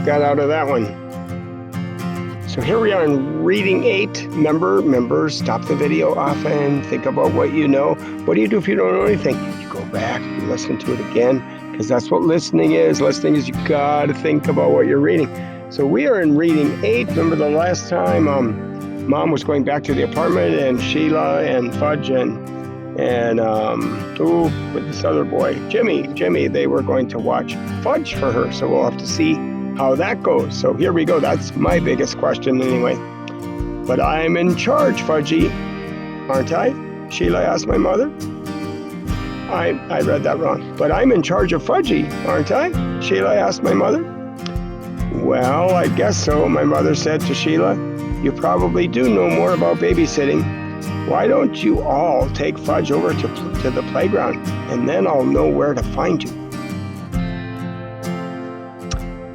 got out of that one. So here we are in reading 8. Remember, stop the video often. Think about what you know. What do you do if you don't know anything? You go back, you listen to it again, because that's what listening is. Listening is you got to think about what you're reading. So we are in reading 8. Remember the last time Mom was going back to the apartment, and Sheila and Fudge and with this other boy, Jimmy, they were going to watch Fudge for her. So we'll have to see how that goes. So here we go. That's my biggest question anyway. But I'm in charge, Fudgy, aren't I? Sheila asked my mother. I read that wrong. But I'm in charge of Fudgy, aren't I? Sheila asked my mother. Well, I guess so, my mother said to Sheila. You probably do know more about babysitting. Why don't you all take Fudge over to the playground, and then I'll know where to find you.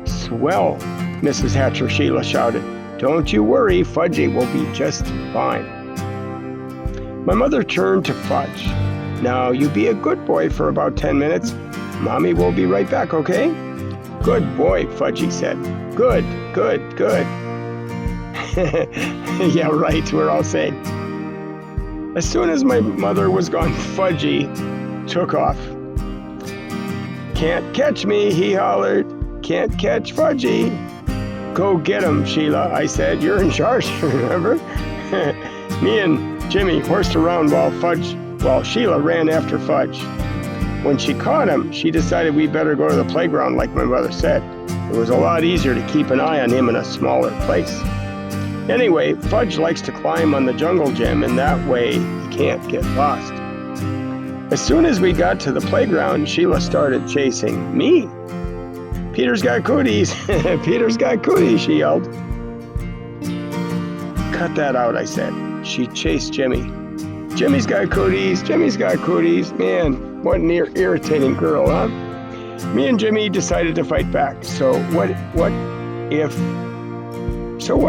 Swell, Mrs. Hatcher, Sheila shouted. Don't you worry, Fudgy will be just fine. My mother turned to Fudge. Now, you be a good boy for about 10 minutes. Mommy will be right back, okay? Good boy, Fudgy said. Good. Yeah, right, we're all saying. As soon as my mother was gone, Fudgy took off. Can't catch me, he hollered. Can't catch Fudgy. Go get him, Sheila, I said. You're in charge, remember? Me and Jimmy horsed around while Sheila ran after Fudge. When she caught him, she decided we better go to the playground like my mother said. It was a lot easier to keep an eye on him in a smaller place. Anyway, Fudge likes to climb on the jungle gym, and that way he can't get lost. As soon as we got to the playground, Sheila started chasing me. Peter's got cooties. Peter's got cooties, she yelled. Cut that out, I said. She chased Jimmy. Jimmy's got cooties. Jimmy's got cooties. Man, what an irritating girl, huh? Me and Jimmy decided to fight back. So what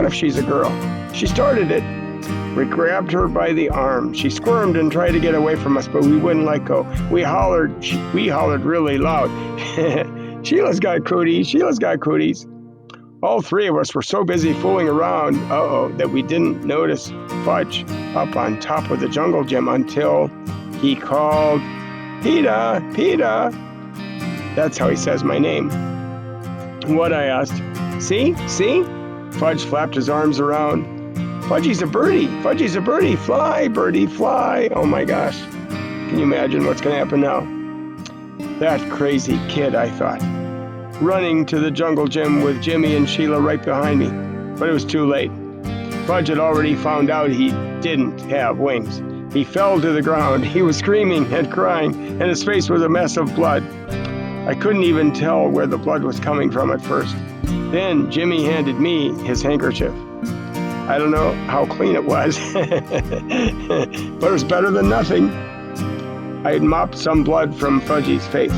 if she's a girl? She started it. We grabbed her by the arm. She squirmed and tried to get away from us, but we wouldn't let go. We hollered really loud. Sheila's got cooties. Sheila's got cooties. All three of us were so busy fooling around, that we didn't notice Fudge up on top of the jungle gym until he called, Peter, Peter. That's how he says my name. What, I asked. See? Fudge flapped his arms around. Fudgy's a birdie. Fudgy's a birdie. Fly, birdie, fly. Oh my gosh. Can you imagine what's going to happen now? That crazy kid, I thought. Running to the jungle gym with Jimmy and Sheila right behind me. But it was too late. Fudge had already found out he didn't have wings. He fell to the ground. He was screaming and crying, and his face was a mess of blood. I couldn't even tell where the blood was coming from at first. Then Jimmy handed me his handkerchief. I don't know how clean it was, but it was better than nothing. I had mopped some blood from Fudgy's face.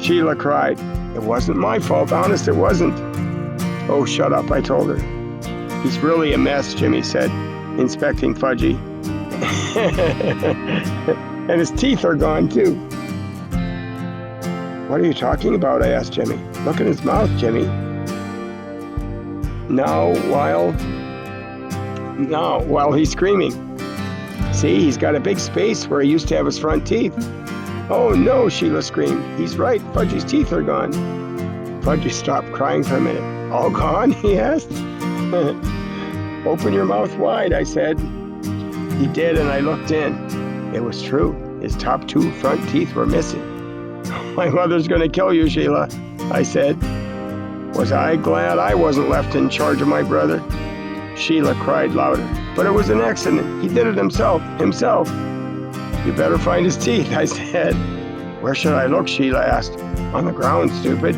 Sheila cried. It wasn't my fault, honest, it wasn't. Oh, shut up, I told her. He's really a mess, Jimmy said, inspecting Fudgy. And his teeth are gone, too. What are you talking about? I asked Jimmy. Look at his mouth, Jimmy. Now, while he's screaming. See, he's got a big space where he used to have his front teeth. Oh no, Sheila screamed. He's right, Fudgy's teeth are gone. Fudgy stopped crying for a minute. All gone? He asked. Open your mouth wide, I said. He did, and I looked in. It was true. His top 2 front teeth were missing. My mother's going to kill you, Sheila, I said. Was I glad I wasn't left in charge of my brother? Sheila cried louder. But it was an accident. He did it himself. You better find his teeth, I said. Where should I look? Sheila asked. On the ground, stupid.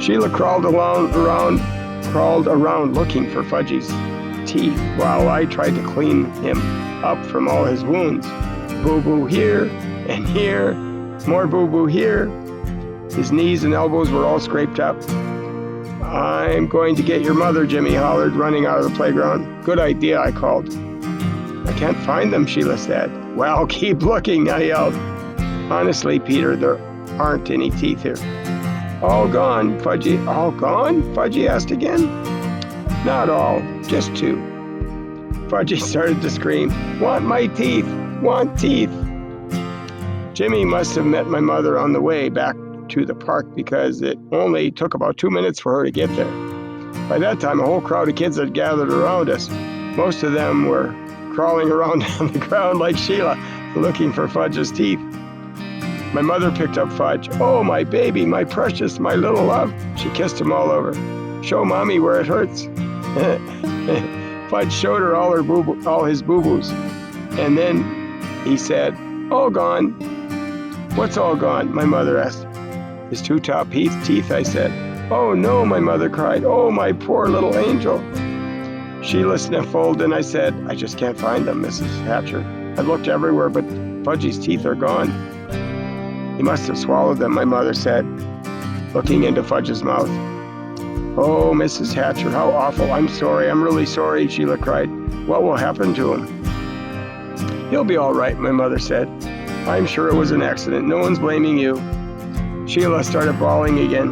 Sheila crawled around looking for Fudgy's teeth while I tried to clean him up from all his wounds. Boo-boo here and here, more boo-boo here. His knees and elbows were all scraped up. I'm going to get your mother, Jimmy hollered, running out of the playground. Good idea, I called. I can't find them, Sheila said. Well, keep looking, I yelled. Honestly, Peter, there aren't any teeth here. All gone, Fudgy. All gone? Fudgy asked again. Not all, just 2. Fudgy started to scream, "Want my teeth! Want teeth!" Jimmy must have met my mother on the way back to the park because it only took about 2 minutes for her to get there. By that time, a whole crowd of kids had gathered around us. Most of them were crawling around on the ground like Sheila, looking for Fudge's teeth. My mother picked up Fudge. "Oh, my baby, my precious, my little love." She kissed him all over. "Show Mommy where it hurts." Fudge showed her all his boo-boos. And then he said, "All gone." "What's all gone?" my mother asked. "His 2 top teeth," I said. "Oh no," my mother cried. "Oh, my poor little angel." Sheila sniffled and I said, "I just can't find them, Mrs. Hatcher. I've looked everywhere, but Fudgy's teeth are gone." "He must have swallowed them," my mother said, looking into Fudge's mouth. "Oh, Mrs. Hatcher, how awful. I'm sorry. I'm really sorry," Sheila cried. "What will happen to him?" "He'll be all right," my mother said. "I'm sure it was an accident. No one's blaming you." Sheila started bawling again.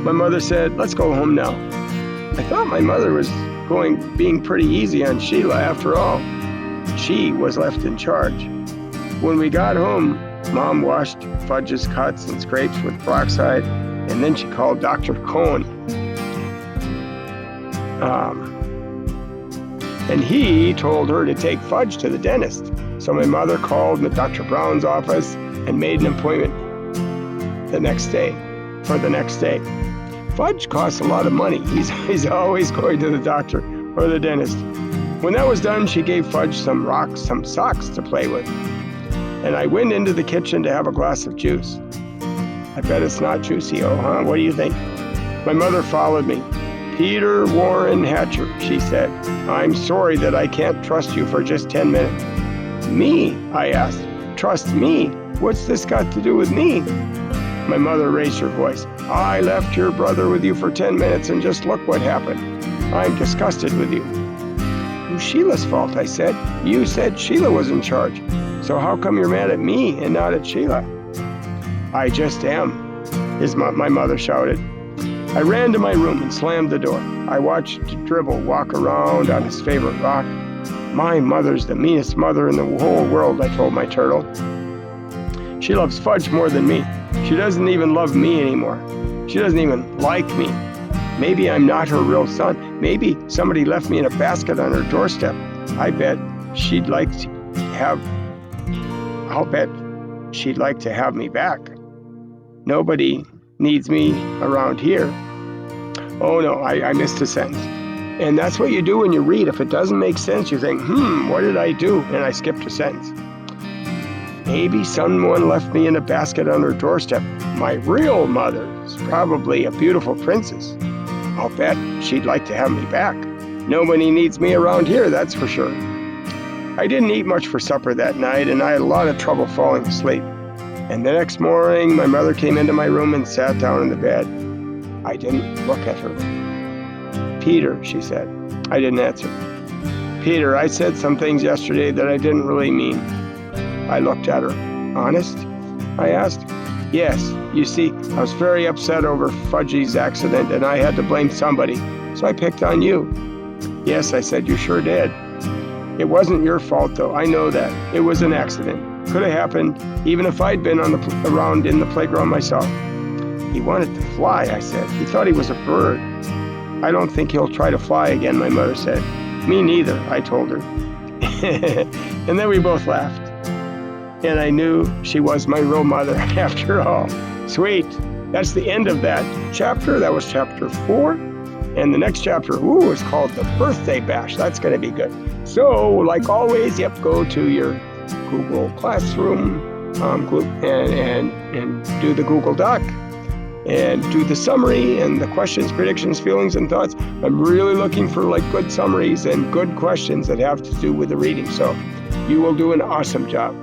My mother said, "Let's go home now." I thought my mother was being pretty easy on Sheila after all. She was left in charge. When we got home, Mom washed Fudge's cuts and scrapes with peroxide, and then she called Dr. Cohn. And he told her to take Fudge to the dentist. So my mother called Dr. Brown's office and made an appointment for the next day. Fudge costs a lot of money. He's always going to the doctor or the dentist. When that was done, she gave Fudge some socks to play with. And I went into the kitchen to have a glass of juice. I bet it's not juicy, huh? What do you think? My mother followed me. "Peter Warren Hatcher," she said. "I'm sorry that I can't trust you for just 10 minutes. "Me?" I asked. "Trust me? What's this got to do with me?" My mother raised her voice. "I left your brother with you for 10 minutes and just look what happened. I'm disgusted with you." "It was Sheila's fault," I said. "You said Sheila was in charge. So how come you're mad at me and not at Sheila?" "I just am," my mother shouted. I ran to my room and slammed the door. I watched Dribble walk around on his favorite rock. "My mother's the meanest mother in the whole world," I told my turtle. "She loves Fudge more than me. She doesn't even love me anymore. She doesn't even like me. Maybe I'm not her real son. Maybe somebody left me in a basket on her doorstep. I'll bet she'd like to have me back. Nobody needs me around here." Oh no, I missed a sentence. And that's what you do when you read. If it doesn't make sense, you think, what did I do? And I skipped a sentence. Maybe someone left me in a basket on her doorstep. My real mother is probably a beautiful princess. I'll bet she'd like to have me back. Nobody needs me around here, that's for sure. I didn't eat much for supper that night, and I had a lot of trouble falling asleep. And the next morning, my mother came into my room and sat down in the bed. I didn't look at her. "Peter," she said. I didn't answer. "Peter, I said some things yesterday that I didn't really mean." I looked at her. "Honest?" I asked. "Yes. You see, I was very upset over Fudgy's accident, and I had to blame somebody, so I picked on you." "Yes," I said, "you sure did." "It wasn't your fault, though. I know that. It was an accident. Could have happened even if I'd been around in the playground myself." "He wanted to fly," I said. "He thought he was a bird." "I don't think he'll try to fly again," my mother said. "Me neither," I told her. And then we both laughed. And I knew she was my real mother after all. Sweet. That's the end of that chapter. That was chapter 4. And the next chapter, is called The Birthday Bash. That's going to be good. So, like always, go to your Google Classroom and do the Google Doc and do the summary and the questions, predictions, feelings, and thoughts. I'm really looking for good summaries and good questions that have to do with the reading. So you will do an awesome job.